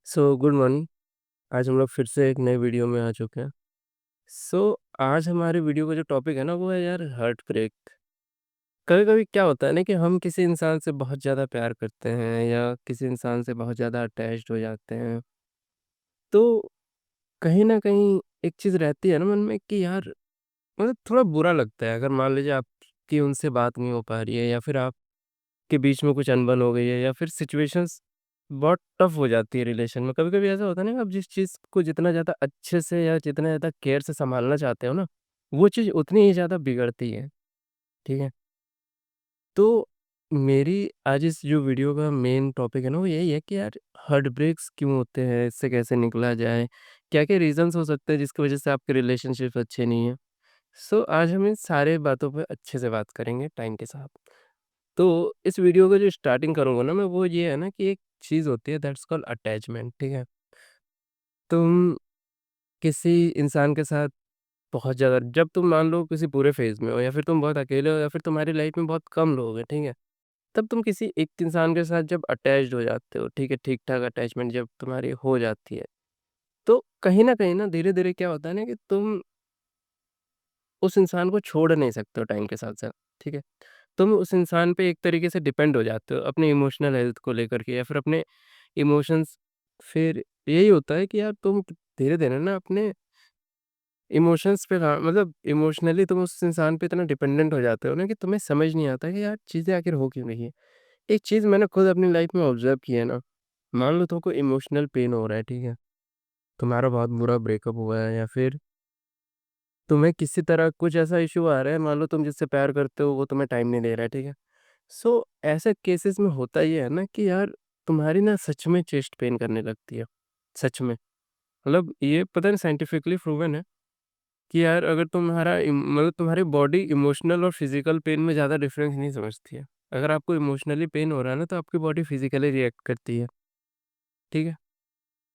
Good morning. आज हम लोग फिर से एक नए वीडियो में आ चुके हैं। आज हमारे वीडियो का जो टॉपिक है ना वो है यार हार्ट ब्रेक। कभी-कभी क्या होता है ना कि हम किसी इंसान से बहुत ज़्यादा प्यार करते हैं या किसी इंसान से बहुत ज़्यादा अटैच्ड हो जाते हैं। तो कहीं न कहीं एक चीज़ रहती है ना मन में कि यार मतलब थोड़ा बुरा लगता है अगर मान लीजिए आपकी उनसे बात नहीं हो पा रही है या फिर आपके बीच में कुछ अनबन हो गई है या फिर सिचुएशंस बहुत टफ हो जाती है रिलेशन में। कभी-कभी ऐसा होता है ना, आप जिस चीज़ को जितना ज़्यादा अच्छे से या जितना ज़्यादा केयर से सँभालना चाहते हो ना, वो चीज़ उतनी ही ज़्यादा बिगड़ती है, ठीक है? तो मेरी आज इस जो वीडियो का मेन टॉपिक है ना, वो यही है कि यार हार्ट ब्रेक्स क्यों होते हैं? इससे कैसे निकला जाए? क्या-क्या रीज़न्स हो सकते हैं जिसकी वज़ह से आपके रिलेशनशिप अच्छे नहीं हैं? आज हम इन सारे बातों पे अच्छे से बात करेंगे टाइम के साथ। तो इस वीडियो का जो स्टार्टिंग करूँगा ना मैं, वो ये है ना कि एक चीज़ होती है दैट्स कॉल्ड अटैचमेंट, ठीक है? तुम किसी इंसान के साथ बहुत ज़्यादा जब तुम मान लो किसी पूरे फ़ेज़ में हो या फिर तुम बहुत अकेले हो या फिर तुम्हारी लाइफ़ में बहुत कम लोग हैं, ठीक है? तब तुम किसी एक इंसान के साथ जब अटैच्ड हो जाते हो, ठीक है? ठीक-ठाक अटैचमेंट जब तुम्हारी हो जाती है, तो कहीं न धीरे-धीरे क्या होता है ना कि तुम उस इंसान को छोड़ नहीं सकते हो टाइम के साथ-साथ, ठीक है? तुम उस इंसान पे एक तरीके से डिपेंड हो जाते हो अपनी इमोशनल हेल्थ को लेकर के या फिर अपने इमोशंस। फिर यही होता है कि यार तुम धीरे-धीरे ना अपने इमोशंस पे मतलब इमोशनली तुम उस इंसान पे इतना डिपेंडेंट हो जाते हो ना कि तुम्हें समझ नहीं आता कि यार चीज़ें आखिर हो क्यों रही है। एक चीज़ मैंने खुद अपनी लाइफ में ऑब्ज़र्व की है ना, मान लो तुमको इमोशनल पेन हो रहा है, ठीक है? तुम्हारा बहुत बुरा ब्रेकअप हुआ है या फिर तुम्हें किसी तरह कुछ ऐसा इश्यू आ रहा है, मान लो तुम जिससे प्यार करते हो वो तुम्हें टाइम नहीं दे रहा है, ठीक है? ऐसे केसेस में होता ये है ना कि यार तुम्हारी ना सच में चेस्ट पेन करने लगती है, सच में। मतलब ये पता नहीं साइंटिफिकली प्रूवन है कि यार अगर मतलब तुम्हारी बॉडी इमोशनल और फिज़िकल पेन में ज़्यादा डिफ़रेंस नहीं समझती है। अगर आपको इमोशनली पेन हो रहा है ना तो आपकी बॉडी फिज़िकली रिएक्ट करती है, ठीक है?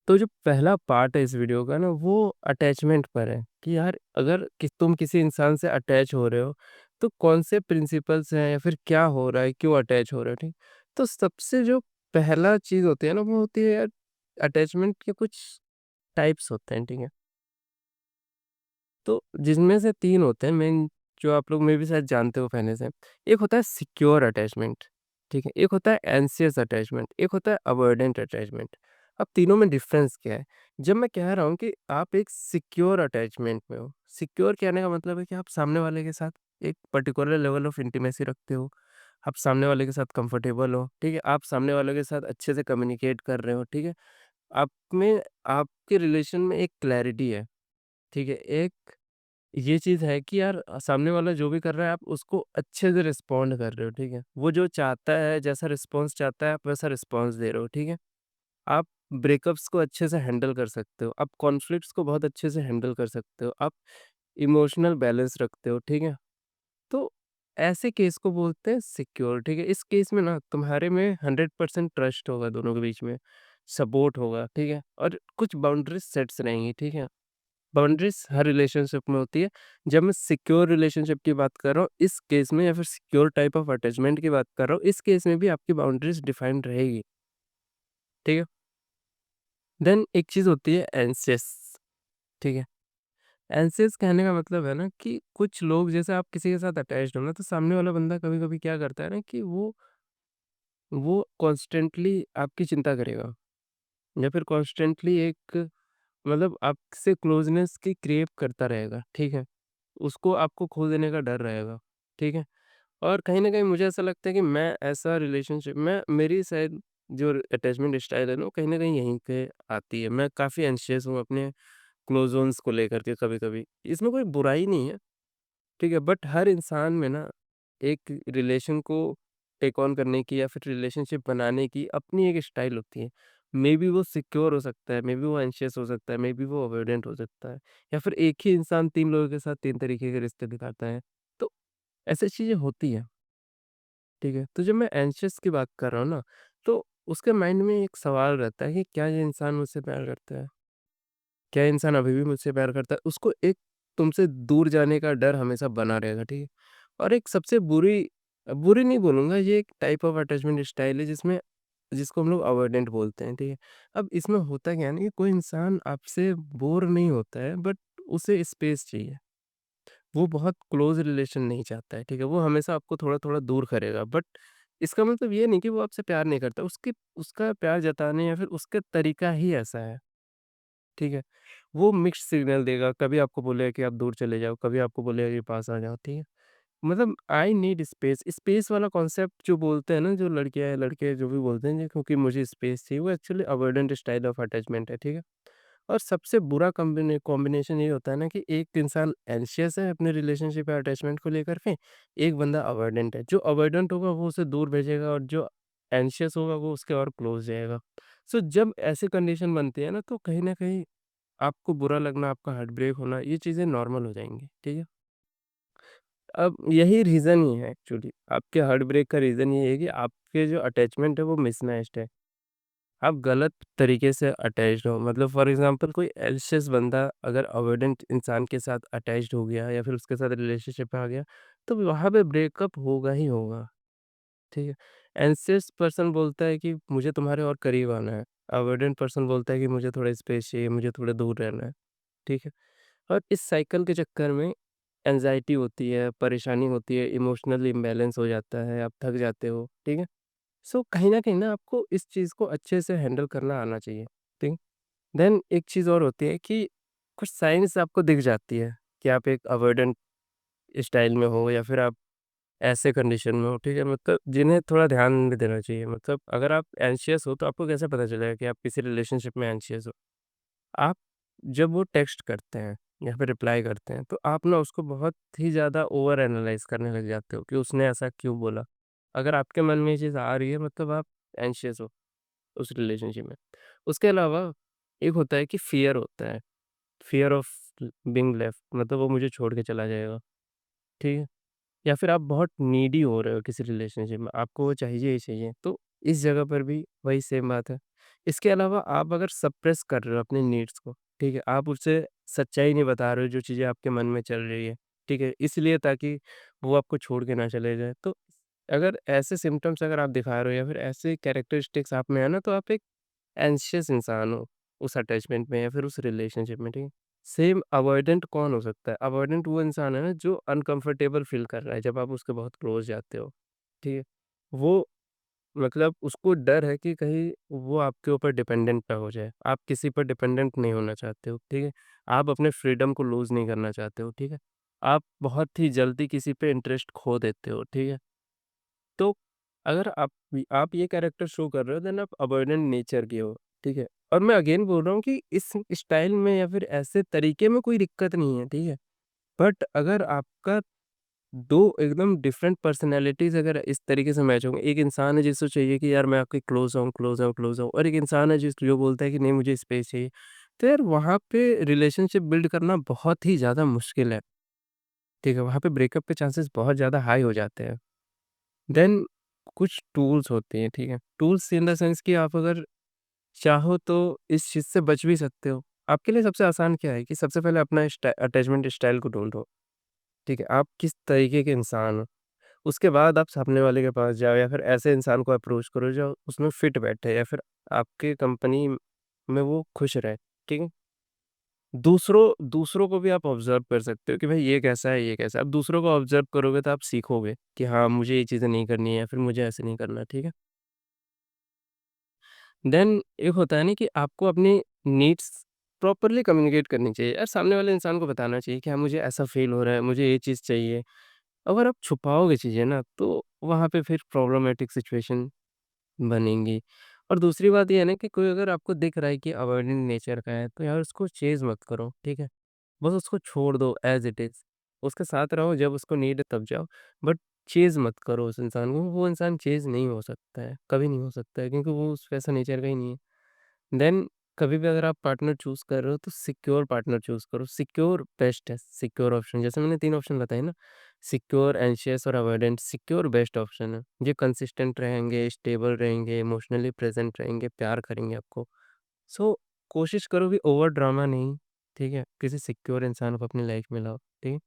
तो जो पहला पार्ट है इस वीडियो का ना वो अटैचमेंट पर है कि यार अगर तुम किसी इंसान से अटैच हो रहे हो तो कौन से प्रिंसिपल्स हैं या फिर क्या हो रहा है, क्यों अटैच हो रहे हो, ठीक? तो सबसे जो पहला चीज़ होती है ना वो होती है यार अटैचमेंट के कुछ टाइप्स होते हैं, ठीक है? तो जिनमें से 3 होते हैं मेन, जो आप लोग मे बी शायद जानते हो पहले से। एक होता है सिक्योर अटैचमेंट, ठीक है? एक होता है एंग्ज़ियस अटैचमेंट, एक होता है अवॉइडेंट अटैचमेंट। अब तीनों में डिफ़रेंस क्या है? जब मैं कह रहा हूँ कि आप एक सिक्योर अटैचमेंट में हो, सिक्योर कहने का मतलब है कि आप सामने वाले के साथ एक पर्टिकुलर लेवल ऑफ इंटीमेसी रखते हो। आप सामने वाले के साथ कंफर्टेबल हो, ठीक है? आप सामने वाले के साथ अच्छे से कम्युनिकेट कर रहे हो, ठीक है? आप में आपके रिलेशन में एक क्लैरिटी है, ठीक है? एक ये चीज़ है कि यार सामने वाला जो भी कर रहा है आप उसको अच्छे से रिस्पॉन्ड कर रहे हो, ठीक है? वो जो चाहता है, जैसा रिस्पॉन्स चाहता है आप वैसा रिस्पॉन्स दे रहे हो, ठीक है? आप ब्रेकअप्स को अच्छे से हैंडल कर सकते हो, आप कॉन्फ्लिक्ट्स को बहुत अच्छे से हैंडल कर सकते हो, आप इमोशनल बैलेंस रखते हो, ठीक है? तो ऐसे केस को बोलते हैं सिक्योर, ठीक है? इस केस में ना तुम्हारे में 100% ट्रस्ट होगा दोनों के बीच में, सपोर्ट होगा, ठीक है? और कुछ बाउंड्रीज़ सेट्स रहेंगी, ठीक है? बाउंड्रीज़ हर रिलेशनशिप में होती है। जब मैं सिक्योर रिलेशनशिप की बात कर रहा हूँ, इस केस में या फिर सिक्योर टाइप ऑफ अटैचमेंट की बात कर रहा हूँ, इस केस में भी आपकी बाउंड्रीज़ डिफाइंड रहेगी, ठीक है? देन एक चीज़ होती है एंग्ज़ियस, ठीक है? एंग्ज़ियस कहने का मतलब है ना कि कुछ लोग जैसे आप किसी के साथ अटैच्ड हो ना, तो सामने वाला बंदा कभी-कभी क्या करता है ना कि वो कॉन्स्टेंटली आपकी चिंता करेगा या फिर कॉन्स्टेंटली एक मतलब आपसे क्लोज़नेस की क्रेव करता रहेगा, ठीक है? उसको आपको खो देने का डर रहेगा, ठीक है? और कहीं न कहीं मुझे ऐसा लगता है कि मैं ऐसा रिलेशनशिप मैं मेरी शायद जो अटैचमेंट स्टाइल है ना, वो कहीं न कहीं यहीं पे आती है। मैं काफ़ी एंग्ज़ियस हूँ अपने क्लोज़ वन्स को लेकर के कभी-कभी। इसमें कोई बुराई नहीं है, ठीक है? बट हर इंसान में ना एक रिलेशन को टेक ऑन करने की या फिर रिलेशनशिप बनाने की अपनी एक स्टाइल होती है। मेबी वो सिक्योर हो सकता है, मेबी वो एंग्ज़ियस हो सकता है, मेबी वो अवॉइडेंट हो सकता है या फिर एक ही इंसान 3 लोगों के साथ 3 तरीके के रिश्ते दिखाता है। तो ऐसी चीज़ें होती हैं, ठीक है? तो जब मैं एंग्ज़ियस की बात कर रहा हूँ ना, तो उसके माइंड में एक सवाल रहता है कि क्या ये इंसान मुझसे प्यार करता है? क्या ये इंसान अभी भी मुझसे प्यार करता है? उसको एक तुमसे दूर जाने का डर हमेशा बना रहेगा, ठीक है? और एक सबसे बुरी बुरी नहीं बोलूँगा, ये एक टाइप ऑफ अटैचमेंट स्टाइल है जिसमें जिसको हम लोग अवॉइडेंट बोलते हैं, ठीक है? अब इसमें होता क्या है ना कि कोई इंसान आपसे बोर नहीं होता है, बट उसे स्पेस चाहिए। वो बहुत क्लोज़ रिलेशन नहीं चाहता है, ठीक है? वो हमेशा आपको थोड़ा-थोड़ा दूर करेगा, बट इसका मतलब ये नहीं कि वो आपसे प्यार नहीं करता, उसका प्यार जताने या फिर उसका तरीका ही ऐसा है, ठीक है? वो मिक्स्ड सिग्नल देगा, कभी आपको बोलेगा कि आप दूर चले जाओ, कभी आपको बोलेगा कि पास आ जाओ, ठीक है? मतलब आई नीड स्पेस, स्पेस वाला कॉन्सेप्ट जो बोलते हैं ना, जो लड़कियाँ या लड़के जो भी बोलते हैं, क्योंकि मुझे स्पेस चाहिए, वो actually avoidant style of attachment है, ठीक है? और सबसे बुरा कॉम्बिनेशन ये होता है ना कि एक इंसान एंग्ज़ियस है अपने रिलेशनशिप या अटैचमेंट को लेकर के, एक बंदा अवॉइडेंट है। जो अवॉइडेंट होगा वो उसे दूर भेजेगा और जो एंग्ज़ियस होगा वो उसके और क्लोज़ जाएगा। सो जब ऐसी कंडीशन बनती है ना, तो कहीं न कहीं आपको बुरा लगना, आपका हार्ट ब्रेक होना, ये चीज़ें नॉर्मल हो जाएँगी, ठीक है? अब यही रीज़न ही है एक्चुअली, आपके हार्ट ब्रेक का रीज़न ये है कि आपके जो अटैचमेंट है वो मिसमैच्ड है। आप गलत तरीके से अटैच्ड हो, मतलब फॉर एग्ज़ाम्पल कोई एल्शियस बंदा अगर अवॉइडेंट इंसान के साथ अटैच्ड हो गया या फिर उसके साथ रिलेशनशिप में आ गया, तो वहाँ पे ब्रेकअप होगा ही होगा, ठीक है? एंग्ज़ियस पर्सन बोलता है कि मुझे तुम्हारे और करीब आना है, अवॉइडेंट पर्सन बोलता है कि मुझे थोड़ा स्पेस चाहिए, मुझे थोड़ा दूर रहना है, ठीक है? और इस साइकिल के चक्कर में एंग्ज़ायटी होती है, परेशानी होती है, इमोशनल इम्बैलेंस हो जाता है, आप थक जाते हो, ठीक है? सो कहीं न कहीं ना आपको इस चीज़ को अच्छे से हैंडल करना आना चाहिए, ठीक? देन एक चीज़ और होती है कि कुछ साइन्स आपको दिख जाती है कि आप एक अवॉइडेंट स्टाइल में हो या फिर आप ऐसे कंडीशन में हो, ठीक है? मतलब जिन्हें थोड़ा ध्यान भी देना चाहिए। मतलब अगर आप एंग्ज़ियस हो तो आपको कैसे पता चलेगा कि आप किसी रिलेशनशिप में एंग्ज़ियस हो? आप जब वो टेक्स्ट करते हैं या फिर रिप्लाई करते हैं, तो आप ना उसको बहुत ही ज़्यादा ओवर एनालाइज़ करने लग जाते हो कि उसने ऐसा क्यों बोला? अगर आपके मन में ये चीज़ आ रही है, मतलब आप एंग्ज़ियस हो उस रिलेशनशिप में। उसके अलावा एक होता है कि फ़ियर होता है, फ़ियर ऑफ बीइंग लेफ्ट, मतलब वो मुझे छोड़ के चला जाएगा, ठीक है? या फिर आप बहुत नीडी हो रहे हो किसी रिलेशनशिप में, आपको वो चाहिए ही चाहिए, तो इस जगह पर भी वही सेम बात है। इसके अलावा आप अगर सप्रेस कर रहे हो अपने नीड्स को, ठीक है? आप उसे सच्चाई नहीं बता रहे हो जो चीज़ें आपके मन में चल रही है, ठीक है? इसलिए ताकि वो आपको छोड़ के ना चले जाए। तो अगर ऐसे सिम्पटम्स अगर आप दिखा रहे हो या फिर ऐसे कैरेक्टरिस्टिक्स आप में है ना, तो आप एक एंग्ज़ियस इंसान हो उस अटैचमेंट में या फिर उस रिलेशनशिप में, ठीक है? सेम अवॉइडेंट कौन हो सकता है? अवॉइडेंट वो इंसान है ना जो अनकंफर्टेबल फ़ील कर रहा है जब आप उसके बहुत क्लोज़ जाते हो, ठीक है? वो मतलब उसको डर है कि कहीं वो आपके ऊपर डिपेंडेंट ना हो जाए। आप किसी पर डिपेंडेंट नहीं होना चाहते हो, ठीक है? आप अपने फ्रीडम को लूज़ नहीं करना चाहते हो, ठीक है? आप बहुत ही जल्दी किसी पे इंटरेस्ट खो देते हो, ठीक है? तो अगर आप ये कैरेक्टर शो कर रहे हो, देन आप अवॉइडेंट नेचर के हो, ठीक है? और मैं अगेन बोल रहा हूँ कि इस स्टाइल में या फिर ऐसे तरीके में कोई दिक्कत नहीं है, ठीक है? बट अगर आपका 2 एकदम डिफरेंट पर्सनैलिटीज़ अगर इस तरीके से मैच होंगे, एक इंसान है जिसको चाहिए कि यार मैं आपके क्लोज़ आऊँ, क्लोज़ आऊँ, क्लोज़ आऊँ, और एक इंसान है जो बोलता है कि नहीं मुझे स्पेस चाहिए। तो यार वहाँ पे रिलेशनशिप बिल्ड करना बहुत ही ज़्यादा मुश्किल है, ठीक है? वहाँ पे ब्रेकअप के चांसेस बहुत ज़्यादा हाई हो जाते हैं। देन कुछ टूल्स होते हैं, ठीक है? टूल्स इन द सेंस कि आप अगर चाहो तो इस चीज़ से बच भी सकते हो। आपके लिए सबसे आसान क्या है कि सबसे पहले अपना अटैचमेंट स्टाइल को ढूँढो, ठीक है? आप किस तरीके के इंसान हो, उसके बाद आप सामने वाले के पास जाओ या फिर ऐसे इंसान को अप्रोच करो जो उसमें फिट बैठे या फिर आपके कंपनी में वो खुश रहे, ठीक है? दूसरों को भी आप ऑब्ज़र्व कर सकते हो कि भाई ये कैसा है, ये कैसा है। अब दूसरों को ऑब्ज़र्व करोगे तो आप सीखोगे कि हाँ, मुझे ये चीज़ें नहीं करनी है या फिर मुझे ऐसे नहीं करना, ठीक है? देन एक होता है ना कि आपको अपनी नीड्स प्रॉपर्ली कम्युनिकेट करनी चाहिए। यार सामने वाले इंसान को बताना चाहिए कि हाँ, मुझे ऐसा फ़ील हो रहा है, मुझे ये चीज़ चाहिए। अगर आप छुपाओगे चीज़ें ना, तो वहाँ पे फिर प्रॉब्लमैटिक सिचुएशन बनेंगी। और दूसरी बात ये है ना कि कोई अगर आपको दिख रहा है कि अवॉइडेंट नेचर का है, तो यार उसको चेज़ मत करो, ठीक है? बस उसको छोड़ दो एज़ इट इज़। उसके साथ रहो, जब उसको नीड है तब जाओ, बट चेज़ मत करो उस इंसान को। वो इंसान चेज़ नहीं हो सकता है, कभी नहीं हो सकता है, क्योंकि वो उस वैसा नेचर का ही नहीं है। देन कभी भी अगर आप पार्टनर चूज़ कर रहे हो तो सिक्योर पार्टनर चूज़ करो। सिक्योर बेस्ट है, सिक्योर ऑप्शन, जैसे मैंने 3 ऑप्शन बताए ना, सिक्योर, एंशियस और अवॉइडेंट। सिक्योर बेस्ट ऑप्शन है। ये कंसिस्टेंट रहेंगे, स्टेबल रहेंगे, इमोशनली प्रेज़ेंट रहेंगे, प्यार करेंगे आपको। सो कोशिश करो कि ओवर ड्रामा नहीं, ठीक है? किसी सिक्योर इंसान को अपनी लाइफ़ में लाओ, ठीक है?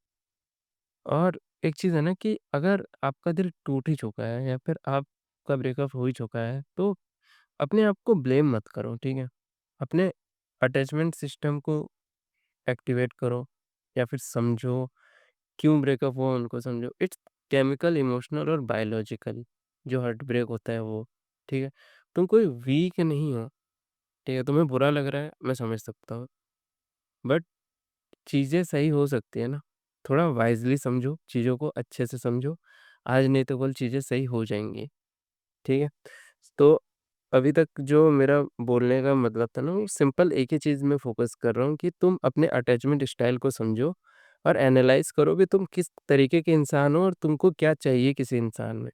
और एक चीज़ है ना कि अगर आपका दिल टूट ही चुका है या फिर आपका ब्रेकअप हो ही चुका है, तो अपने आप को ब्लेम मत करो, ठीक है? अपने अटैचमेंट सिस्टम को एक्टिवेट करो या फिर समझो, क्यों ब्रेकअप हुआ उनको समझो। इट्स केमिकल, इमोशनल और बायोलॉजिकल जो हार्ट ब्रेक होता है वो, ठीक है? तुम कोई वीक नहीं हो, ठीक है? तुम्हें बुरा लग रहा है, मैं समझ सकता हूँ, बट चीज़ें सही हो सकती है ना, थोड़ा वाइज़ली समझो, चीज़ों को अच्छे से समझो, आज नहीं तो कल चीज़ें सही हो जाएँगी, ठीक है? तो अभी तक जो मेरा बोलने का मतलब था ना, वो सिंपल एक ही चीज़ में फ़ोकस कर रहा हूँ कि तुम अपने अटैचमेंट स्टाइल को समझो और एनालाइज़ करो कि तुम किस तरीके के इंसान हो और तुमको क्या चाहिए किसी इंसान में।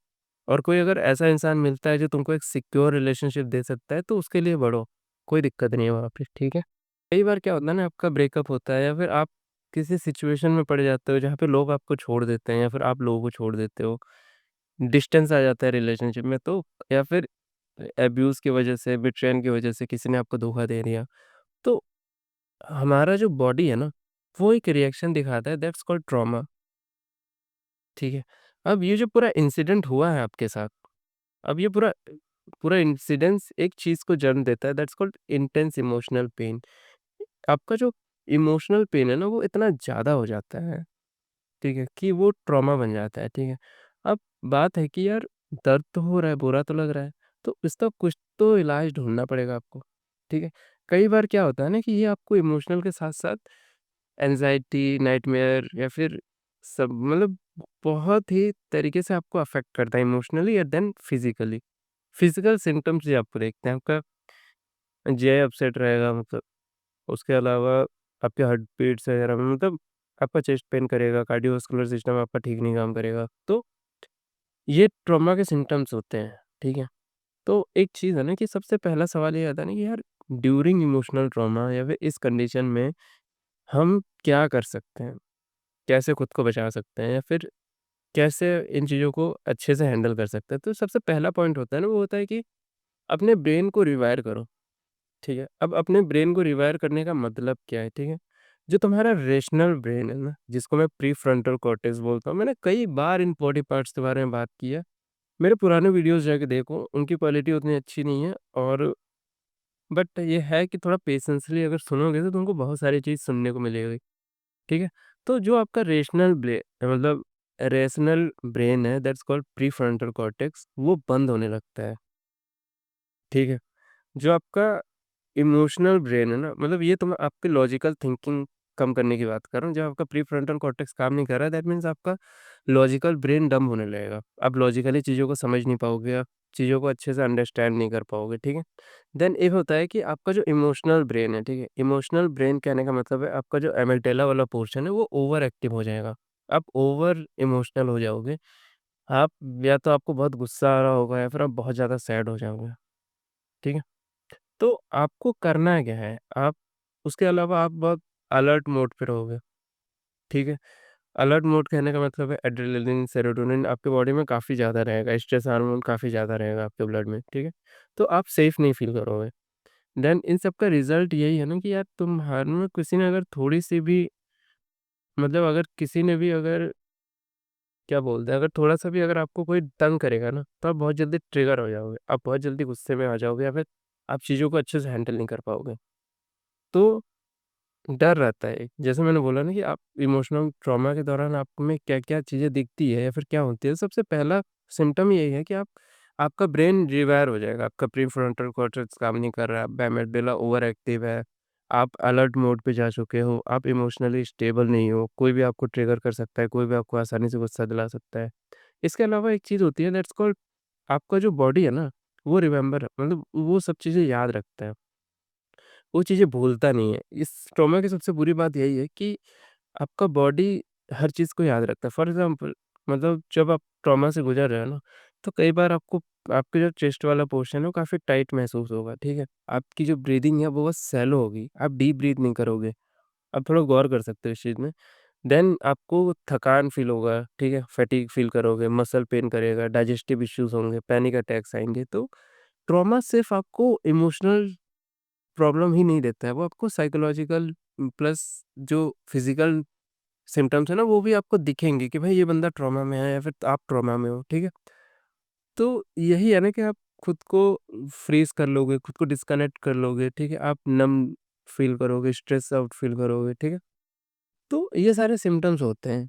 और कोई अगर ऐसा इंसान मिलता है जो तुमको एक सिक्योर रिलेशनशिप दे सकता है, तो उसके लिए बढ़ो, कोई दिक्कत नहीं है वहाँ पे, ठीक है? कई बार क्या होता है ना, आपका ब्रेकअप होता है या फिर आप किसी सिचुएशन में पड़ जाते हो जहाँ पे लोग आपको छोड़ देते हैं या फिर आप लोगों को छोड़ देते हो, डिस्टेंस आ जाता है रिलेशनशिप में, तो या फिर अब्यूज़ की वजह से, बिट्रेयल की वजह से किसी ने आपको धोखा दे दिया, तो हमारा जो बॉडी है ना, वो एक रिएक्शन दिखाता है, दैट्स कॉल्ड ट्रॉमा, ठीक है? अब ये जो पूरा इंसिडेंट हुआ है आपके साथ, अब ये पूरा पूरा इंसिडेंस एक चीज़ को जन्म देता है, that's called intense emotional pain. आपका जो इमोशनल पेन है ना, वो इतना ज़्यादा हो जाता है, ठीक है? कि वो ट्रॉमा बन जाता है, ठीक है? अब बात है कि यार, दर्द तो हो रहा है, बुरा तो लग रहा है, तो इसका कुछ तो इलाज ढूँढना पड़ेगा आपको, ठीक है? कई बार क्या होता है ना कि ये आपको इमोशनल के साथ-साथ एंग्ज़ायटी, नाइटमेयर या फिर सब मतलब बहुत ही तरीके से आपको अफ़ेक्ट करता है emotionally and then physically. Physical symptoms ही आपको देखते हैं, आपका जीआई अपसेट रहेगा, मतलब उसके अलावा आपके हार्ट बीट्स वगैरह में मतलब आपका चेस्ट पेन करेगा, कार्डियोवास्कुलर सिस्टम आपका ठीक नहीं काम करेगा। तो ये ट्रॉमा के सिम्पटम्स होते हैं, ठीक है? तो एक चीज़ है ना कि सबसे पहला सवाल ये आता है ना कि यार, ड्यूरिंग इमोशनल ट्रॉमा या फिर इस कंडीशन में हम क्या कर सकते हैं? कैसे खुद को बचा सकते हैं या फिर कैसे इन चीज़ों को अच्छे से हैंडल कर सकते हैं? तो सबसे पहला पॉइंट होता है ना, वो होता है कि अपने ब्रेन को रिवायर करो, ठीक है? अब अपने ब्रेन को रिवायर करने का मतलब क्या है, ठीक है? जो तुम्हारा रेशनल ब्रेन है ना, जिसको मैं प्रीफ्रंटल कॉर्टेक्स बोलता हूँ, मैंने कई बार इन बॉडी पार्ट्स के बारे में बात की है। मेरे पुराने वीडियोज़ जाके देखो, उनकी क्वालिटी उतनी अच्छी नहीं है, और बट ये है कि थोड़ा पेशेंसली अगर सुनोगे तो तुमको बहुत सारी चीज़ सुनने को मिलेगी, ठीक है? तो जो आपका मतलब रेशनल ब्रेन है, दैट्स कॉल्ड प्रीफ्रंटल कॉर्टेक्स, वो बंद होने लगता है, ठीक है? जो आपका इमोशनल ब्रेन है ना, मतलब ये तो मैं आपकी लॉजिकल थिंकिंग कम करने की बात कर रहा हूँ। जब आपका प्रीफ्रंटल कॉर्टेक्स काम नहीं कर रहा है, दैट मीन्स आपका लॉजिकल ब्रेन डंब होने लगेगा। आप लॉजिकली चीज़ों को समझ नहीं पाओगे, आप चीज़ों को अच्छे से अंडरस्टैंड नहीं कर पाओगे, ठीक है? देन ये होता है कि आपका जो इमोशनल ब्रेन है, ठीक है? इमोशनल ब्रेन कहने का मतलब है आपका जो एमिग्डाला वाला पोर्शन है, वो ओवर एक्टिव हो जाएगा। आप ओवर इमोशनल हो जाओगे। आप या तो आपको बहुत गुस्सा आ रहा होगा या फिर आप बहुत ज़्यादा सैड हो जाओगे, ठीक है? तो आपको करना क्या है? आप उसके अलावा आप बहुत अलर्ट मोड पे रहोगे, ठीक है? अलर्ट मोड कहने का मतलब है एड्रेनलिन, सेरोटोनिन आपके बॉडी में काफ़ी ज़्यादा रहेगा, स्ट्रेस हार्मोन काफ़ी ज़्यादा रहेगा आपके ब्लड में, ठीक है? तो आप सेफ नहीं फ़ील करोगे। देन इन सब का रिज़ल्ट यही है ना कि यार, तुम्हारे में किसी ने अगर थोड़ी-सी भी मतलब अगर किसी ने भी अगर क्या बोलते हैं, अगर थोड़ा-सा भी अगर आपको कोई तंग करेगा ना, तो आप बहुत जल्दी ट्रिगर हो जाओगे। आप बहुत जल्दी गुस्से में आ जाओगे या फिर आप चीज़ों को अच्छे से हैंडल नहीं कर पाओगे। तो डर रहता है एक। जैसे मैंने बोला ना कि आप इमोशनल ट्रॉमा के दौरान आप में क्या-क्या चीज़ें दिखती है या फिर क्या होती है, सबसे पहला सिम्पटम यही है कि आपका ब्रेन रिवायर हो जाएगा, आपका प्रीफ्रंटल कॉर्टेक्स काम नहीं कर रहा है, आपका एमिग्डाला ओवर एक्टिव है, आप अलर्ट मोड पे जा चुके हो, आप इमोशनली स्टेबल नहीं हो, कोई भी आपको ट्रिगर कर सकता है, कोई भी आपको आसानी से गुस्सा दिला सकता है। इसके अलावा एक चीज़ होती है, दैट्स कॉल्ड आपका जो बॉडी है ना, वो रिमेंबर मतलब वो सब चीज़ें याद रखता है। वो चीज़ें भूलता नहीं है। इस ट्रॉमा की सबसे बुरी बात यही है कि आपका बॉडी हर चीज़ को याद रखता है। फॉर एग्ज़ाम्पल मतलब जब आप ट्रॉमा से गुज़र रहे हो ना, तो कई बार आपको आपके जो चेस्ट वाला पोर्शन है वो काफ़ी टाइट महसूस होगा, ठीक है? आपकी जो ब्रीथिंग है वो बस शैलो होगी, आप डीप ब्रीथ नहीं करोगे। आप थोड़ा गौर कर सकते हो इस चीज़ में। देन आपको थकान फ़ील होगा, ठीक है? फटीग फ़ील करोगे, मसल पेन करेगा, डाइजेस्टिव इश्यूज़ होंगे, पैनिक अटैक्स आएँगे। तो ट्रॉमा सिर्फ़ आपको इमोशनल प्रॉब्लम ही नहीं देता है, वो आपको साइकोलॉजिकल प्लस जो फिज़िकल सिम्पटम्स है ना, वो भी आपको दिखेंगे कि भाई ये बंदा ट्रॉमा में है या फिर आप ट्रॉमा में हो, ठीक है? तो यही है ना कि आप खुद को फ्रीज़ कर लोगे, खुद को डिस्कनेक्ट कर लोगे, ठीक है? आप नम फ़ील करोगे, स्ट्रेस आउट फ़ील करोगे, ठीक है? तो ये सारे सिम्पटम्स होते हैं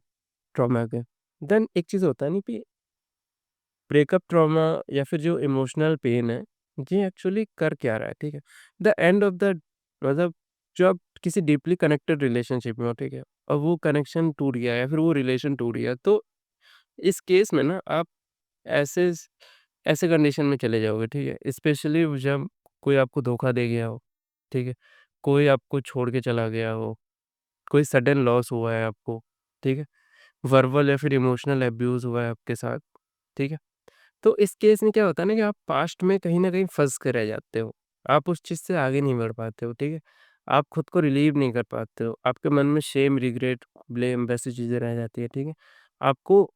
ट्रॉमा के। देन एक चीज़ होता है ना कि ब्रेकअप ट्रॉमा या फिर जो इमोशनल पेन है, ये एक्चुअली कर क्या रहा है, ठीक है? द एंड ऑफ द मतलब जब आप किसी डीपली कनेक्टेड रिलेशनशिप में हो, ठीक है? और वो कनेक्शन टूट गया या फिर वो रिलेशन टूट गया, तो इस केस में ना आप ऐसे स ऐसे कंडीशन में चले जाओगे, ठीक है? स्पेशली जब कोई आपको धोखा दे गया हो, ठीक है? कोई आपको छोड़ के चला गया हो, कोई सडन लॉस हुआ है आपको, ठीक है? वर्बल या फिर इमोशनल अब्यूज़ हुआ है आपके साथ, ठीक है? तो इस केस में क्या होता है ना कि आप पास्ट में कहीं न कहीं फँस के रह जाते हो। आप उस चीज़ से आगे नहीं बढ़ पाते हो, ठीक है? आप खुद को रिलीव नहीं कर पाते हो। आपके मन में शेम, रिग्रेट, ब्लेम वैसी चीज़ें रह जाती है, ठीक है? आपको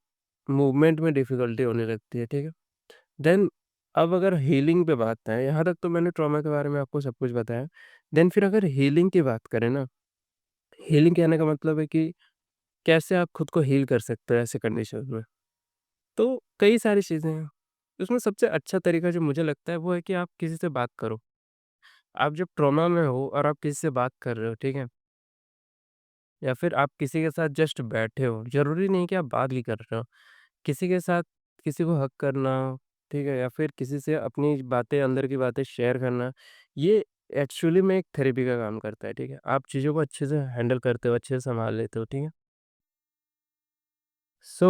मूवमेंट में डिफ़िकल्टी होने लगती है, ठीक है? देन अब अगर हीलिंग पे बात है, यहाँ तक तो मैंने ट्रॉमा के बारे में आपको सब कुछ बताया। देन फिर अगर हीलिंग की बात करें ना, हीलिंग कहने का मतलब है कि कैसे आप खुद को हील कर सकते हो ऐसे कंडीशंस में। तो कई सारी चीज़ें हैं। उसमें सबसे अच्छा तरीका जो मुझे लगता है वो है कि आप किसी से बात करो। आप जब ट्रॉमा में हो और आप किसी से बात कर रहे हो, ठीक है? या फिर आप किसी के साथ जस्ट बैठे हो, ज़रूरी नहीं कि आप बात ही कर रहे हो। किसी के साथ किसी को हग करना, ठीक है? या फिर किसी से अपनी बातें अंदर की बातें शेयर करना, ये एक्चुअली में एक थेरेपी का काम करता है, ठीक है? आप चीज़ों को अच्छे से हैंडल करते हो, अच्छे से सँभाल लेते हो, ठीक है? सो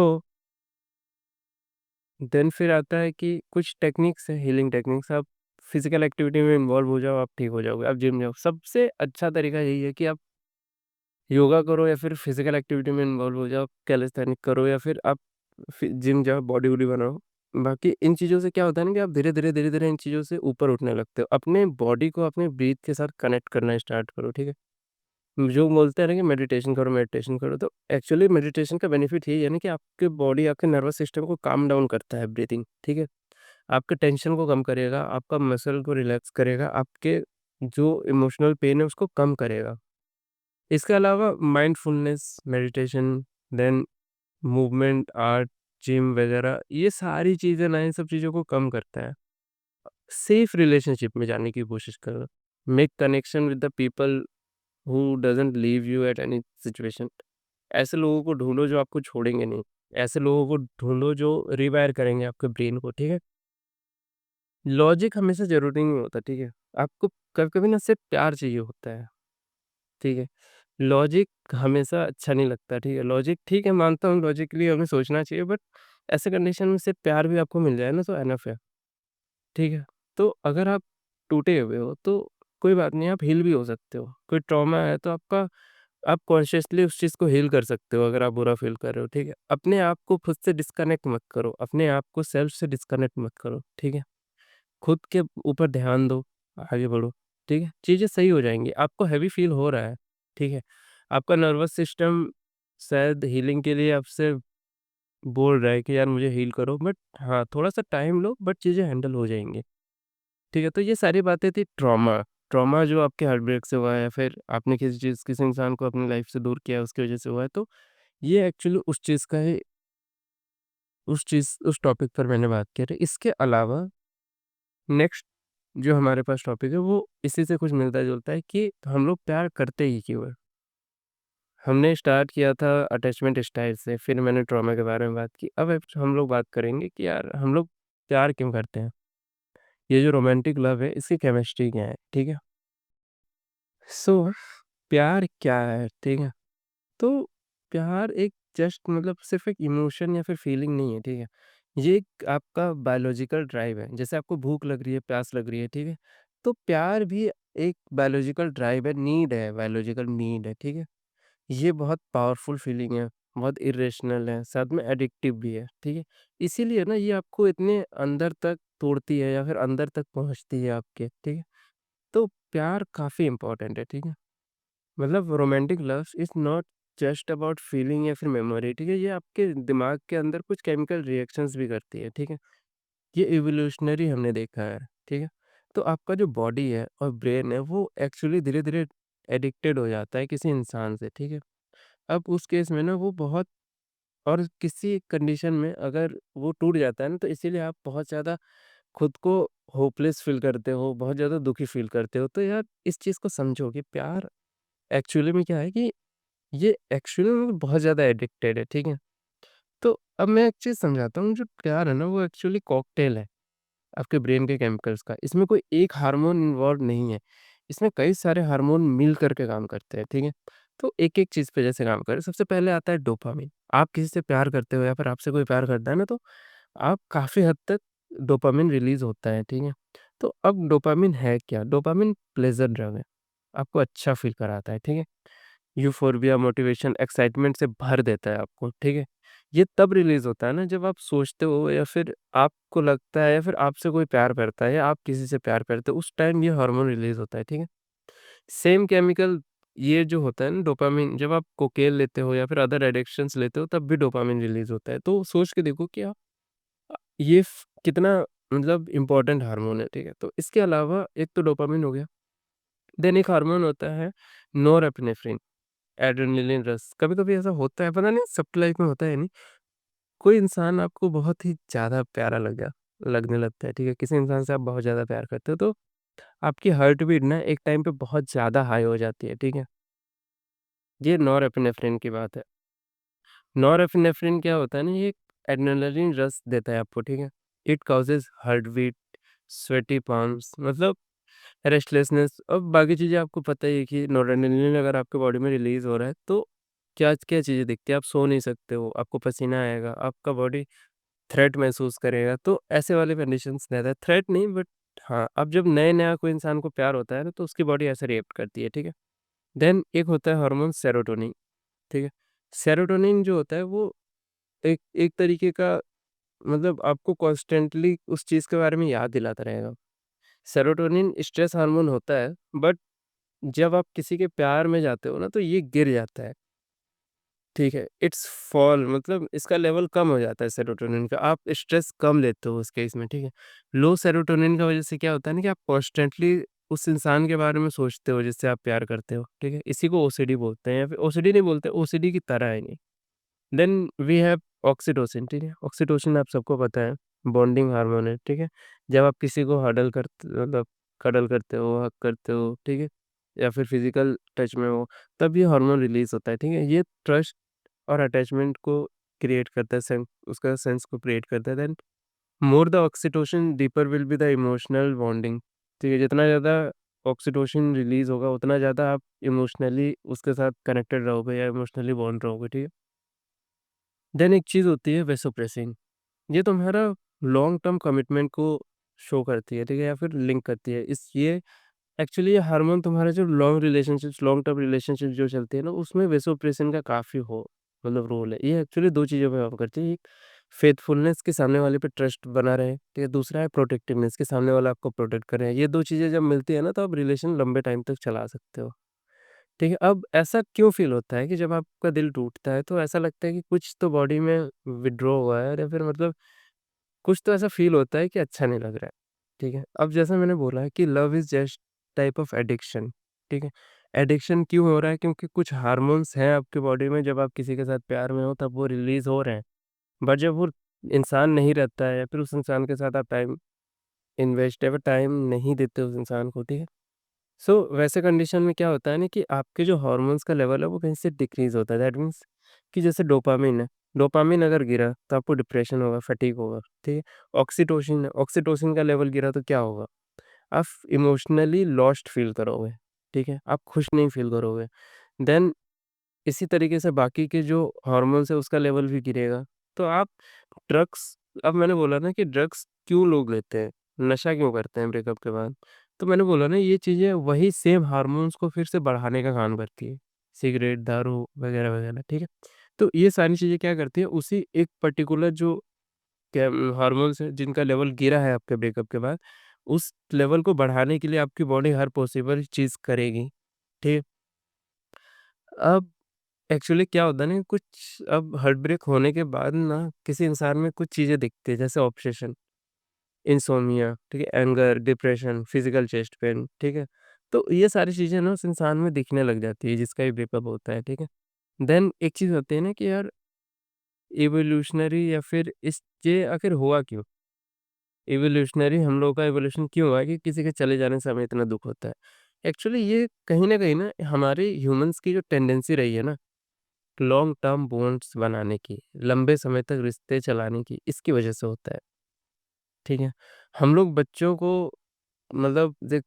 देन फिर आता है कि कुछ टेक्निक्स है, हीलिंग टेक्निक्स। आप फिज़िकल एक्टिविटी में इन्वॉल्व हो जाओ, आप ठीक हो जाओगे। आप जिम जाओ। सबसे अच्छा तरीका यही है कि आप योगा करो या फिर फिज़िकल एक्टिविटी में इन्वॉल्व हो जाओ, कैलिस्थेनिक करो या फिर आप जिम जाओ, बॉडी-वॉडी बनाओ। बाकी इन चीज़ों से क्या होता है ना कि आप धीरे-धीरे, धीरे-धीरे इन चीज़ों से ऊपर उठने लगते हो। अपने बॉडी को अपने ब्रीथ के साथ कनेक्ट करना स्टार्ट करो, ठीक है? जो बोलते हैं ना कि मेडिटेशन करो, तो एक्चुअली मेडिटेशन का बेनिफिट यही है ना कि आपके बॉडी, आपके नर्वस सिस्टम को काम डाउन करता है ब्रीथिंग, ठीक है? आपके टेंशन को कम करेगा, आपका मसल को रिलैक्स करेगा, आपके जो इमोशनल पेन है उसको कम करेगा। इसके अलावा mindfulness, meditation, then movement, art, gym वगैरह ये सारी चीज़ें ना इन सब चीज़ों को कम करता है। सेफ रिलेशनशिप में जाने की कोशिश करो। Make connection with the people who doesn't leave you at any situation. ऐसे लोगों को ढूँढो जो आपको छोड़ेंगे नहीं। ऐसे लोगों को ढूँढो जो रिवायर करेंगे आपके ब्रेन को, ठीक है? लॉजिक हमेशा ज़रूरी नहीं होता, ठीक है? आपको कभी-कभी ना सिर्फ़ प्यार चाहिए होता है, ठीक है? लॉजिक हमेशा अच्छा नहीं लगता, ठीक है? लॉजिक ठीक है, मानता हूँ लॉजिकली हमें सोचना चाहिए, बट ऐसे कंडीशन में सिर्फ़ प्यार भी आपको मिल जाए ना तो इनफ है, ठीक है? तो अगर आप टूटे हुए हो तो कोई बात नहीं, आप हील भी हो सकते हो। कोई ट्रॉमा है तो आप कॉन्शियसली उस चीज़ को हील कर सकते हो अगर आप बुरा फ़ील कर रहे हो, ठीक है? अपने आप को खुद से डिस्कनेक्ट मत करो, अपने आप को सेल्फ से डिस्कनेक्ट मत करो, ठीक है? खुद के ऊपर ध्यान दो, आगे बढ़ो, ठीक है? चीज़ें सही हो जाएँगी। आपको हेवी फ़ील हो रहा है, ठीक है? आपका नर्वस सिस्टम शायद हीलिंग के लिए आपसे बोल रहा है कि यार मुझे हील करो, बट हाँ, थोड़ा-सा टाइम लो, बट चीज़ें हैंडल हो जाएँगी, ठीक है? तो ये सारी बातें थी ट्रॉमा। ट्रॉमा जो आपके हार्ट ब्रेक से हुआ है या फिर आपने किसी इंसान को अपनी लाइफ़ से दूर किया है उसकी वज़ह से हुआ है, तो ये एक्चुअली उस चीज़ का है, उस टॉपिक पर मैंने बात की है। इसके अलावा नेक्स्ट जो हमारे पास टॉपिक है वो इसी से कुछ मिलता-जुलता है कि हम लोग प्यार करते ही क्यों हैं? हमने स्टार्ट किया था अटैचमेंट स्टाइल से, फिर मैंने ट्रॉमा के बारे में बात की। अब हम लोग बात करेंगे कि यार हम लोग प्यार क्यों करते हैं? ये जो रोमांटिक लव है इसकी केमिस्ट्री क्या है? ठीक है? सो प्यार क्या है? ठीक है? तो प्यार एक जस्ट मतलब सिर्फ़ एक इमोशन या फिर फीलिंग नहीं है, ठीक है? ये एक आपका बायोलॉजिकल ड्राइव है। जैसे आपको भूख लग रही है, प्यास लग रही है, ठीक है? तो प्यार भी एक बायोलॉजिकल ड्राइव है, नीड है, बायोलॉजिकल नीड है, ठीक है? ये बहुत पावरफुल फीलिंग है, बहुत इरेशनल है, साथ में एडिक्टिव भी है, ठीक है? इसीलिए ना ये आपको इतने अंदर तक तोड़ती है या फिर अंदर तक पहुँचती है आपके, ठीक है? तो प्यार काफ़ी इम्पोर्टेंट है, ठीक है? मतलब romantic love is not just about feeling या फिर मेमोरी, ठीक है? ये आपके दिमाग के अंदर कुछ केमिकल रिएक्शंस भी करती है, ठीक है? ये इवोल्यूशनरी हमने देखा है, ठीक है? तो आपका जो बॉडी है और ब्रेन है वो एक्चुअली धीरे-धीरे एडिक्टेड हो जाता है किसी इंसान से, ठीक है? अब उस केस में ना वो बहुत और किसी कंडीशन में अगर वो टूट जाता है ना तो इसीलिए आप बहुत ज़्यादा खुद को होपलेस फ़ील करते हो, बहुत ज़्यादा दुखी फ़ील करते हो, तो यार इस चीज़ को समझो कि प्यार एक्चुअली में क्या है कि ये एक्चुअली में बहुत ज़्यादा एडिक्टेड है, ठीक है? तो अब मैं एक चीज़ समझाता हूँ, जो प्यार है ना वो एक्चुअली कॉकटेल है आपके ब्रेन के केमिकल्स का। इसमें कोई एक हार्मोन इन्वॉल्व नहीं है। इसमें कई सारे हार्मोन मिल कर के काम करते हैं, ठीक है? तो एक-एक चीज़ पे जैसे काम करें, सबसे पहले आता है डोपामाइन। आप किसी से प्यार करते हो या फिर आपसे कोई प्यार करता है ना, तो आप काफ़ी हद तक डोपामाइन रिलीज़ होता है, ठीक है? तो अब डोपामाइन है क्या? डोपामाइन प्लेज़र ड्रग है। आपको अच्छा फ़ील कराता है, ठीक है? यूफ़ोर्बिया, मोटिवेशन, एक्साइटमेंट से भर देता है आपको, ठीक है? ये तब रिलीज़ होता है ना जब आप सोचते हो या फिर आपको लगता है या फिर आपसे कोई प्यार करता है या आप किसी से प्यार करते हो, उस टाइम ये हार्मोन रिलीज़ होता है, ठीक है? सेम केमिकल ये जो होता है ना डोपामाइन, जब आप कोकेन लेते हो या फिर अदर एडिक्शंस लेते हो तब भी डोपामाइन रिलीज़ होता है। तो सोच के देखो कि ये कितना मतलब इम्पोर्टेंट हार्मोन है, ठीक है? तो इसके अलावा एक तो डोपामाइन हो गया, देन एक हार्मोन होता है नॉरएपिनेफ्रिन। एड्रेनालिन रश, कभी-कभी ऐसा होता है, पता नहीं सबकी लाइफ में होता है या नहीं, कोई इंसान आपको बहुत ही ज़्यादा प्यारा लगने लगता है, ठीक है? किसी इंसान से आप बहुत ज़्यादा प्यार करते हो, तो आपकी हार्ट बीट ना एक टाइम पे बहुत ज़्यादा हाई हो जाती है, ठीक है? ये नॉरएपिनेफ्रिन की बात है। नॉरएपिनेफ्रिन क्या होता है ना, ये एड्रेनालिन रश देता है आपको, ठीक है? It causes heart beat, sweaty palms, मतलब रेस्टलेसनेस, और बाकी चीज़ें आपको पता ही है कि नोरेडोनिलिन अगर आपके बॉडी में रिलीज़ हो रहा है तो क्या-क्या चीज़ें दिखती है, आप सो नहीं सकते हो, आपको पसीना आएगा, आपका बॉडी थ्रेट महसूस करेगा, तो ऐसे वाले कंडीशंस रहता है। थ्रेट नहीं बट हाँ, अब जब नया-नया कोई इंसान को प्यार होता है ना तो उसकी बॉडी ऐसे रिएक्ट करती है, ठीक है? देन एक होता है हार्मोन सेरोटोनिन, ठीक है? सेरोटोनिन जो होता है वो एक एक तरीके का मतलब आपको कॉन्स्टेंटली उस चीज़ के बारे में याद दिलाता रहेगा। सेरोटोनिन स्ट्रेस हार्मोन होता है, बट जब आप किसी के प्यार में जाते हो ना तो ये गिर जाता है, ठीक है? इट्स फॉल, मतलब इसका लेवल कम हो जाता है सेरोटोनिन का, आप स्ट्रेस कम लेते हो उस केस में, ठीक है? लो सेरोटोनिन की वजह से क्या होता है ना कि आप कॉन्स्टेंटली उस इंसान के बारे में सोचते हो जिससे आप प्यार करते हो, ठीक है? इसी को ओसीडी बोलते हैं या फिर ओसीडी नहीं बोलते, ओसीडी की तरह है ये। देन वी हैव ऑक्सीटोसिन, ठीक है? ऑक्सीटोसिन आप सबको पता है, बॉन्डिंग हार्मोन है, ठीक है? जब आप किसी को हडल करते मतलब cuddle करते हो, हग करते हो, ठीक है? या फिर फिज़िकल टच में हो, तब ये हार्मोन रिलीज़ होता है, ठीक है? ये ट्रस्ट और अटैचमेंट को क्रिएट करता है, उसका सेंस को क्रिएट करता है। Then more the oxytocin deeper will be the emotional bonding, ठीक है? जितना ज़्यादा ऑक्सीटोसिन रिलीज़ होगा, उतना ज़्यादा आप इमोशनली उसके साथ कनेक्टेड रहोगे या इमोशनली बॉन्ड रहोगे, ठीक है? देन एक चीज़ होती है वेसोप्रेसिन, ये तुम्हारा लॉन्ग टर्म कमिटमेंट को शो करती है, ठीक है? या फिर लिंक करती है। इस ये एक्चुअली ये हार्मोन तुम्हारे जो लॉन्ग टर्म रिलेशनशिप जो चलती है ना, उसमें वेसोप्रेसिन का काफ़ी हो मतलब रोल है। ये एक्चुअली 2 चीज़ों पे काम करती है। एक फेथफुलनेस कि सामने वाले पे ट्रस्ट बना रहे, ठीक है? दूसरा है प्रोटेक्टिवनेस कि सामने वाला आपको प्रोटेक्ट करे। ये 2 चीज़ें जब मिलती है ना, तो आप रिलेशन लंबे टाइम तक चला सकते हो। ठीक है, अब ऐसा क्यों फ़ील होता है कि जब आपका दिल टूटता है, तो ऐसा लगता है कि कुछ तो बॉडी में विथड्रॉ हुआ है या फिर मतलब कुछ तो ऐसा फ़ील होता है कि अच्छा नहीं लग रहा है, ठीक है? अब जैसा मैंने बोला है कि love is just type of addiction, ठीक है? एडिक्शन क्यों हो रहा है? क्योंकि कुछ हार्मोन्स हैं आपकी बॉडी में, जब आप किसी के साथ प्यार में हो तब वो रिलीज़ हो रहे हैं। बट जब वो इंसान नहीं रहता है या फिर उस इंसान के साथ आप टाइम इन्वेस्ट या फिर टाइम नहीं देते उस इंसान को, ठीक है? सो वैसे कंडीशन में क्या होता है ना कि आपके जो हार्मोन्स का लेवल है वो कहीं से डिक्रीज़ होता है। दैट मीन्स कि जैसे डोपामाइन है, डोपामाइन अगर गिरा तो आपको डिप्रेशन होगा, फटीग होगा, ठीक है? ऑक्सीटोसिन है, ऑक्सीटोसिन का लेवल गिरा तो क्या होगा? आप इमोशनली लॉस्ट फ़ील करोगे, ठीक है? आप खुश नहीं फ़ील करोगे। देन इसी तरीके से बाकी के जो हार्मोन्स है उसका लेवल भी गिरेगा। तो आप ड्रग्स, अब मैंने बोला ना कि ड्रग्स क्यों लोग लेते हैं, नशा क्यों करते हैं ब्रेकअप के बाद? तो मैंने बोला ना ये चीज़ें वही सेम हार्मोन्स को फिर से बढ़ाने का काम करती है। सिगरेट, दारू वगैरह-वगैरह, ठीक है? तो ये सारी चीज़ें क्या करती है, उसी एक पर्टिकुलर जो क्या हार्मोन्स हैं जिनका लेवल गिरा है आपके ब्रेकअप के बाद, उस लेवल को बढ़ाने के लिए आपकी बॉडी हर पॉसिबल चीज़ करेगी, ठीक है? अब एक्चुअली क्या होता है ना, कुछ अब हार्ट ब्रेक होने के बाद ना किसी इंसान में कुछ चीज़ें दिखती है, जैसे ऑब्सेशन, इनसोम्निया, ठीक है? Anger, depression, physical chest pain, ठीक है? तो ये सारी चीज़ें ना उस इंसान में दिखने लग जाती है जिसका भी ब्रेकअप होता है, ठीक है? देन एक चीज़ होती है ना कि यार इवोल्यूशनरी या फिर इस ये आखिर हुआ क्यों? इवोल्यूशनरी हम लोगों का इवोल्यूशन क्यों हुआ है कि किसी के चले जाने से हमें इतना दुःख होता है। एक्चुअली ये कहीं न कहीं ना हमारे ह्यूमन्स की जो टेंडेंसी रही है ना, लॉन्ग टर्म बॉन्ड्स बनाने की, लंबे समय तक रिश्ते चलाने की, इसकी वजह से होता है, ठीक है? हम लोग बच्चों को मतलब देख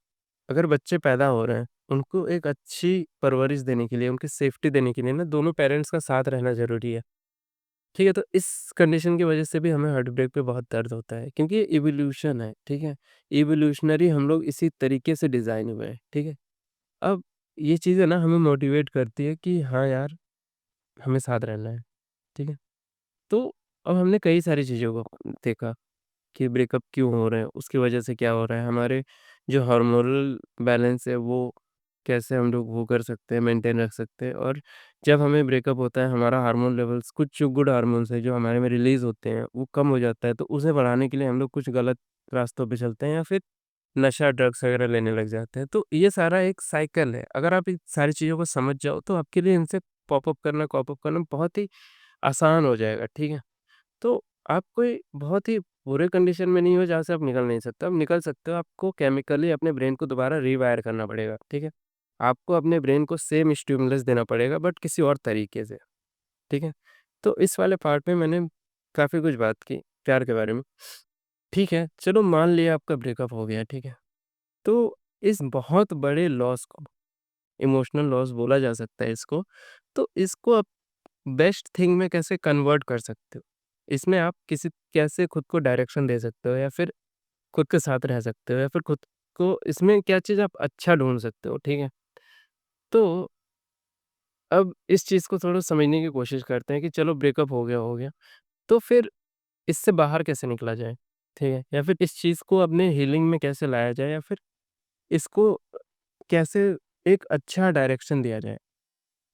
अगर बच्चे पैदा हो रहे हैं, उनको एक अच्छी परवरिश देने के लिए, उनकी सेफ्टी देने के लिए ना दोनों पेरेंट्स का साथ रहना ज़रूरी है, ठीक है? तो इस कंडीशन की वजह से भी हमें हार्ट ब्रेक पे बहुत दर्द होता है क्योंकि ये इवोल्यूशन है, ठीक है? इवोल्यूशनरी हम लोग इसी तरीके से डिज़ाइन हुए हैं, ठीक है? अब ये चीज़ें ना हमें मोटिवेट करती है कि हाँ यार, हमें साथ रहना है, ठीक है? तो अब हमने कई सारी चीज़ों को देखा कि ब्रेकअप क्यों हो रहे हैं, उसकी वजह से क्या हो रहा है, हमारे जो हार्मोनल बैलेंस है वो कैसे हम लोग वो कर सकते हैं, मेंटेन रख सकते हैं और जब हमें ब्रेकअप होता है हमारा हार्मोन लेवल्स कुछ गुड हार्मोन्स है जो हमारे में रिलीज़ होते हैं, वो कम हो जाता है, तो उसे बढ़ाने के लिए हम लोग कुछ गलत रास्तों पे चलते हैं या फिर नशा, ड्रग्स वगैरह लेने लग जाते हैं। तो ये सारा एक साइकिल है, अगर आप इन सारी चीज़ों को समझ जाओ तो आपके लिए इनसे कॉप अप करना बहुत ही आसान हो जाएगा, ठीक है? तो आप कोई बहुत ही बुरे कंडीशन में नहीं हो जहाँ से आप निकल नहीं सकते। आप निकल सकते हो, आपको केमिकली अपने ब्रेन को दोबारा रीवायर करना पड़ेगा, ठीक है? आपको अपने ब्रेन को सेम स्टिमुलस देना पड़ेगा बट किसी और तरीके से, ठीक है? तो इस वाले पार्ट में मैंने काफ़ी कुछ बात की प्यार के बारे में। ठीक है, चलो मान लिया आपका ब्रेकअप हो गया, ठीक है? तो इस बहुत बड़े लॉस को इमोशनल लॉस बोला जा सकता है इसको, तो इसको आप बेस्ट थिंग में कैसे कन्वर्ट कर सकते हो? इसमें आप किसी कैसे खुद को डायरेक्शन दे सकते हो या फिर खुद के साथ रह सकते हो या फिर खुद को इसमें क्या चीज़ आप अच्छा ढूँढ सकते हो, ठीक है? तो अब इस चीज़ को थोड़ा समझने की कोशिश करते हैं कि चलो ब्रेकअप हो गया, तो फिर इससे बाहर कैसे निकला जाए, ठीक है? या फिर इस चीज़ को अपने हीलिंग में कैसे लाया जाए या फिर इसको कैसे एक अच्छा डायरेक्शन दिया जाए,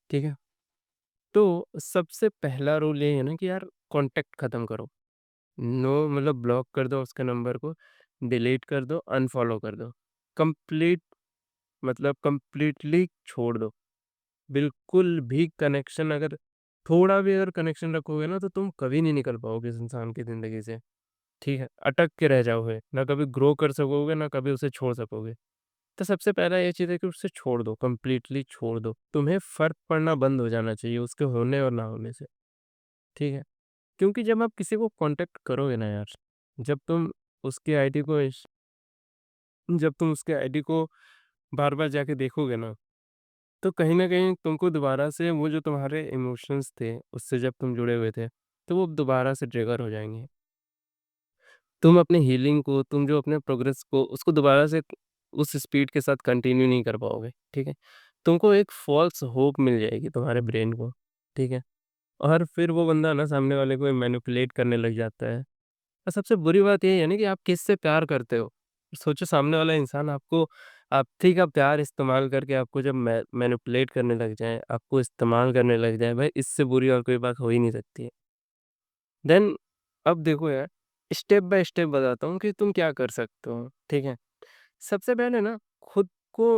ठीक है? तो सबसे पहला रूल ये है ना कि यार कॉन्टैक्ट खत्म करो। नो मतलब ब्लॉक कर दो उसके नंबर को, डिलीट कर दो, अनफ़ॉलो कर दो। कंप्लीट मतलब कंप्लीटली छोड़ दो। बिल्कुल भी कनेक्शन अगर थोड़ा भी अगर कनेक्शन रखोगे ना तो तुम कभी नहीं निकल पाओगे इस इंसान की ज़िंदगी से, ठीक है? अटक के रह जाओगे, ना कभी ग्रो कर सकोगे, ना कभी उसे छोड़ सकोगे। तो सबसे पहला ये चीज़ है कि उसे छोड़ दो, कंप्लीटली छोड़ दो। तुम्हें फ़र्क पड़ना बंद हो जाना चाहिए उसके होने और ना होने से, ठीक है? क्योंकि जब आप किसी को कॉन्टैक्ट करोगे ना यार, जब तुम उसकी आईडी को इस जब तुम उसके आईडी को बार-बार जाके देखोगे ना, तो कहीं न कहीं तुमको दोबारा से वो जो तुम्हारे इमोशंस थे, उससे जब तुम जुड़े हुए थे, तो वो दोबारा से ट्रिगर हो जाएँगे। तुम अपने हीलिंग को, तुम जो अपने प्रोग्रेस को, उसको दोबारा से उस स्पीड के साथ कंटिन्यू नहीं कर पाओगे, ठीक है? तुमको एक फ़ॉल्स होप मिल जाएगी तुम्हारे ब्रेन को, ठीक है? और फिर वो बंदा ना सामने वाले को मैनिपुलेट करने लग जाता है। और सबसे बुरी बात ये है ना कि आप किससे प्यार करते हो? सोचो सामने वाला इंसान आपको आपसी का प्यार इस्तेमाल करके आपको जब मैनिपुलेट करने लग जाए, आपको इस्तेमाल करने लग जाए, भाई इससे बुरी और कोई बात हो ही नहीं सकती है। देन अब देखो यार, स्टेप बाय स्टेप बताता हूँ कि तुम क्या कर सकते हो, ठीक है? सबसे पहले ना खुद को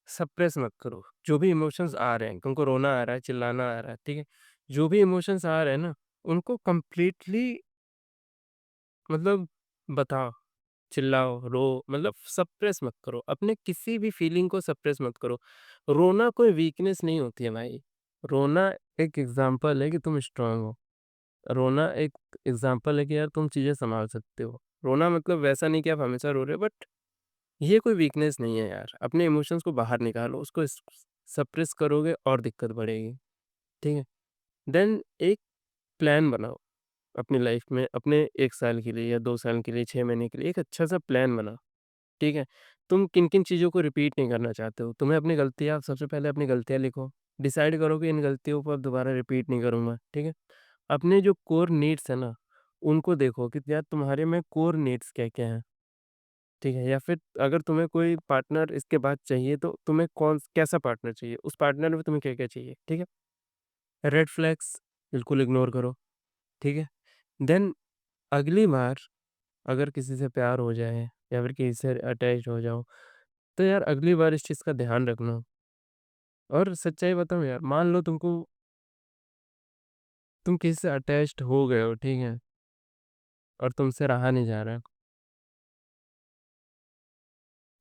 सप्रेस मत करो। जो भी इमोशंस आ रहे हैं, तुमको रोना आ रहा है, चिल्लाना आ रहा है, ठीक है? जो भी इमोशंस आ रहे हैं ना, उनको कंप्लीटली मतलब बताओ। चिल्लाओ, रो मतलब सप्रेस मत करो, अपने किसी भी फीलिंग को सप्रेस मत करो। रोना कोई वीकनेस नहीं होती है भाई। रोना एक एग्ज़ाम्पल है कि तुम स्ट्रॉन्ग हो। रोना एक एग्ज़ाम्पल है कि यार तुम चीज़ें सँभाल सकते हो। रोना मतलब वैसा नहीं कि आप हमेशा रो रहे हो बट ये कोई वीकनेस नहीं है यार। अपने इमोशंस को बाहर निकालो, उसको सप्रेस करोगे और दिक्कत बढ़ेगी, ठीक है? देन एक प्लान बनाओ अपनी लाइफ़ में, अपने 1 साल के लिए या 2 साल के लिए, 6 महीने के लिए एक अच्छा-सा प्लान बनाओ। ठीक है? तुम किन-किन चीज़ों को रिपीट नहीं करना चाहते हो? तुम्हें अपनी गलतियाँ सबसे पहले अपनी गलतियाँ लिखो। डिसाइड करो कि इन गलतियों को अब दोबारा रिपीट नहीं करूँगा, ठीक है? अपने जो कोर नीड्स है ना, उनको देखो कि यार तुम्हारे में कोर नीड्स क्या-क्या हैं, ठीक है? या फिर अगर तुम्हें कोई पार्टनर इसके बाद चाहिए तो तुम्हें कौन कैसा पार्टनर चाहिए? उस पार्टनर में तुम्हें क्या-क्या चाहिए, ठीक है? रेड फ्लैग्स बिल्कुल इग्नोर करो, ठीक है? देन अगली बार अगर किसी से प्यार हो जाए या फिर किसी से अटैच हो जाओ तो यार अगली बार इस चीज़ का ध्यान रखना। और सच्चाई बताऊँ यार, मान लो तुम किसी से अटैच्ड हो गए हो, ठीक है? और तुमसे रहा नहीं जा रहा है।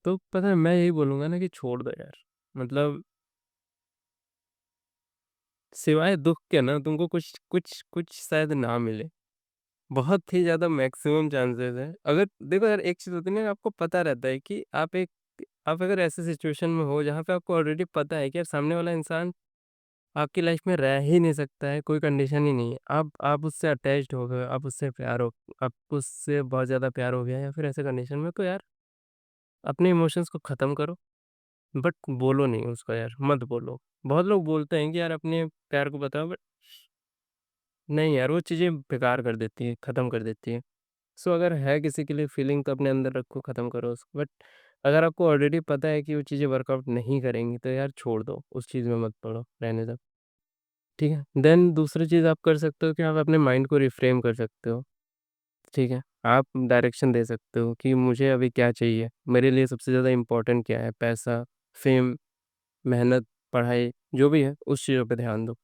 तो पता है मैं यही बोलूँगा ना कि छोड़ दो यार। मतलब सिवाय दुःख के ना तुमको कुछ कुछ कुछ शायद ना मिले। बहुत ही ज़्यादा मैक्सिमम चांसेस है। अगर देखो यार एक चीज़ होती है ना आपको पता रहता है कि आप अगर ऐसे सिचुएशन में हो जहाँ पे आपको ऑलरेडी पता है कि यार सामने वाला इंसान आपकी लाइफ में रह ही नहीं सकता है, कोई कंडीशन ही नहीं है। आप उससे अटैच्ड हो गए, आपको उससे बहुत ज़्यादा प्यार हो गया है या फिर ऐसे कंडीशन में तो यार अपने इमोशंस को ख़त्म करो, बट बोलो नहीं उसको यार, मत बोलो। बहुत लोग बोलते हैं कि यार अपने प्यार को बताओ बट नहीं यार वो चीज़ें बेकार कर देती है, ख़त्म कर देती है। सो अगर है किसी के लिए फीलिंग तो अपने अंदर रखो, ख़त्म करो उसको। बट अगर आपको ऑलरेडी पता है कि वो चीज़ें वर्कआउट नहीं करेंगी तो यार छोड़ दो, उस चीज़ में मत पड़ो, रहने दो। ठीक है? देन दूसरी चीज़ आप कर सकते हो कि आप अपने माइंड को रिफ्रेम कर सकते हो, ठीक है? आप डायरेक्शन दे सकते हो कि मुझे अभी क्या चाहिए? मेरे लिए सबसे ज़्यादा इम्पोर्टेंट क्या है? पैसा, फ़ेम, मेहनत, पढ़ाई, जो भी है, उस चीज़ों पे ध्यान दो।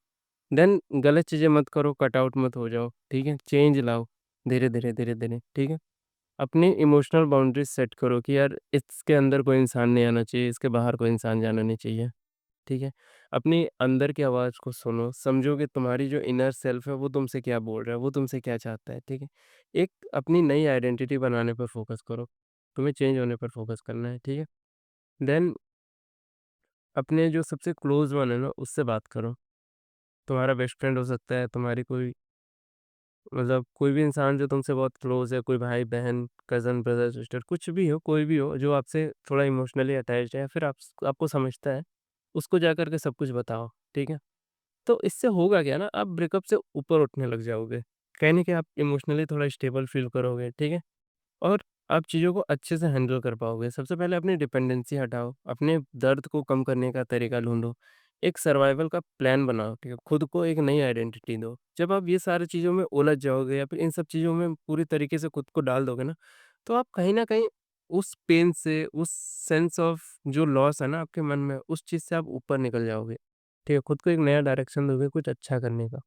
देन गलत चीज़ें मत करो, कट आउट मत हो जाओ, ठीक है? चेंज लाओ, धीरे-धीरे, धीरे-धीरे, ठीक है? अपनी इमोशनल बाउंड्रीज़ सेट करो कि यार इसके अंदर कोई इंसान नहीं आना चाहिए, इसके बाहर कोई इंसान जाना नहीं चाहिए। ठीक है? अपनी अंदर की आवाज़ को सुनो, समझो कि तुम्हारी जो इनर सेल्फ है वो तुमसे क्या बोल रहा है, वो तुमसे क्या चाहता है, ठीक है? एक अपनी नई आइडेंटिटी बनाने पर फ़ोकस करो, तुम्हें चेंज होने पर फ़ोकस करना है, ठीक है? देन अपने जो सबसे क्लोज़ वन है ना, उससे बात करो। तुम्हारा बेस्ट फ्रेंड हो सकता है, तुम्हारी कोई मतलब कोई भी इंसान जो तुमसे बहुत क्लोज़ है, कोई भाई-बहन, कज़न, ब्रदर, सिस्टर कुछ भी हो, कोई भी हो जो आपसे थोड़ा इमोशनली अटैच्ड है या फिर आपको समझता है, उसको जाकर के सब कुछ बताओ, ठीक है? तो इससे होगा क्या ना आप ब्रेकअप से ऊपर उठने लग जाओगे। कहीं न कहीं आप इमोशनली थोड़ा स्टेबल फ़ील करोगे, ठीक है? और आप चीज़ों को अच्छे से हैंडल कर पाओगे। सबसे पहले अपनी डिपेंडेंसी हटाओ, अपने दर्द को कम करने का तरीका ढूँढो, एक सर्वाइवल का प्लान बनाओ, ठीक है? खुद को एक नई आइडेंटिटी दो। जब आप ये सारी चीज़ों में उलझ जाओगे या फिर इन सब चीज़ों में पूरी तरीके से खुद को डाल दोगे ना, तो आप कहीं न कहीं उस पेन से, उस सेंस ऑफ जो लॉस है ना आपके मन में, उस चीज़ से आप ऊपर निकल जाओगे। ठीक है? खुद को एक नया डायरेक्शन दोगे कुछ अच्छा करने का।